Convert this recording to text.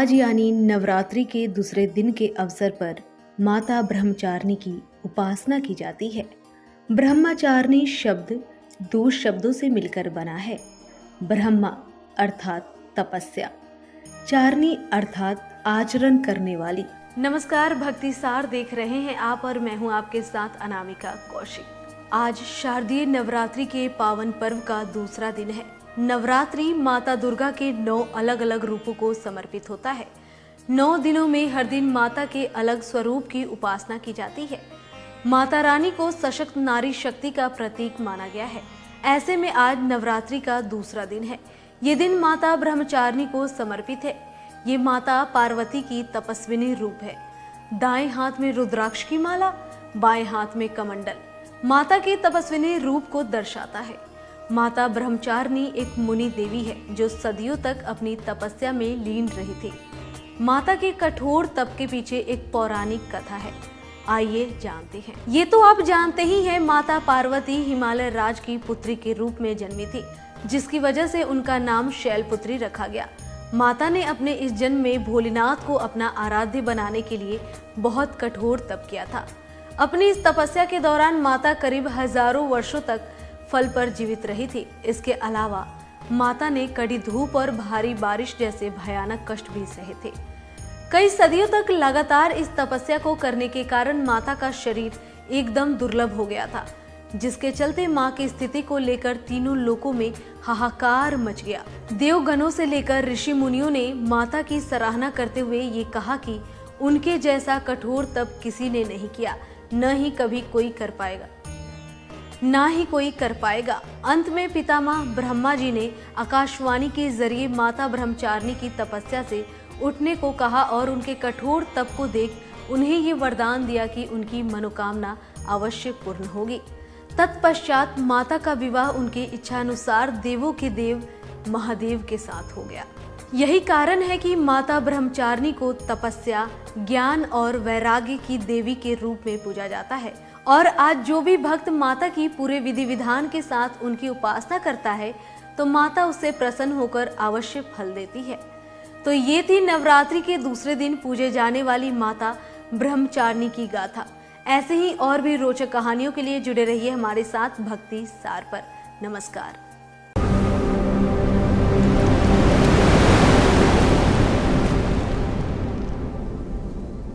आज यानी नवरात्रि के दूसरे दिन के अवसर पर माता ब्रह्मचारिणी की उपासना की जाती है। ब्रह्मचारिणी शब्द दो शब्दों से मिलकर बना है। ब्रह्मा अर्थात तपस्या, चारिणी अर्थात आचरण करने वाली। नमस्कार, भक्ति सार देख रहे हैं आप और मैं हूं आपके साथ अनामिका कौशिक। आज शारदीय नवरात्रि के पावन पर्व का दूसरा दिन है। नवरात्रि माता दुर्गा के 9 अलग अलग रूपों को समर्पित होता है। 9 दिनों में हर दिन माता के अलग स्वरूप की उपासना की जाती है। माता रानी को सशक्त नारी शक्ति का प्रतीक माना गया है। ऐसे में आज नवरात्रि का दूसरा दिन है। ये दिन माता ब्रह्मचारिणी को समर्पित है। ये माता पार्वती की तपस्विनी रूप है। दाएं हाथ में रुद्राक्ष की माला, बाएं हाथ में कमंडल माता के तपस्विनी रूप को दर्शाता है। माता ब्रह्मचारिणी एक मुनि देवी है जो सदियों तक अपनी तपस्या में लीन रही थी। माता के कठोर तप के पीछे एक पौराणिक कथा है, आइए जानते हैं। ये तो आप जानते ही हैं, माता पार्वती हिमालय राज की पुत्री के रूप में जन्मी थी, जिसकी वजह से उनका नाम शैलपुत्री रखा गया। माता ने अपने इस जन्म में भोलेनाथ को अपना आराध्य बनाने के लिए बहुत कठोर तप किया था। अपनी इस तपस्या के दौरान माता करीब हजारों वर्षों तक फल पर जीवित रही थी। इसके अलावा माता ने कड़ी धूप और भारी बारिश जैसे भयानक कष्ट भी सहे थे। कई सदियों तक लगातार इस तपस्या को करने के कारण माता का शरीर एकदम दुर्लभ हो गया था, जिसके चलते मां की स्थिति को लेकर तीनों लोकों में हाहाकार मच गया। देवगणों से लेकर ऋषि मुनियों ने माता की सराहना करते हुए ये कहा कि उनके जैसा कठोर तप किसी ने नहीं किया, न ही कभी कोई कर पाएगा, ना ही कोई कर पाएगा। अंत में पितामह ब्रह्मा जी ने आकाशवाणी के जरिए माता ब्रह्मचारिणी की तपस्या से उठने को कहा और उनके कठोर तप को देख उन्हें ये वरदान दिया कि उनकी मनोकामना अवश्य पूर्ण होगी। तत्पश्चात माता का विवाह उनकी इच्छानुसार देवों के देव महादेव के साथ हो गया। यही कारण है कि माता ब्रह्मचारिणी को तपस्या, ज्ञान और वैराग्य की देवी के रूप में पूजा जाता है। और आज जो भी भक्त माता की पूरे विधि विधान के साथ उनकी उपासना करता है तो माता उससे प्रसन्न होकर अवश्य फल देती है। तो ये थी नवरात्रि के दूसरे दिन पूजे जाने वाली माता ब्रह्मचारिणी की गाथा। ऐसे ही और भी रोचक कहानियों के लिए जुड़े रहिए हमारे साथ भक्ति सार पर। नमस्कार।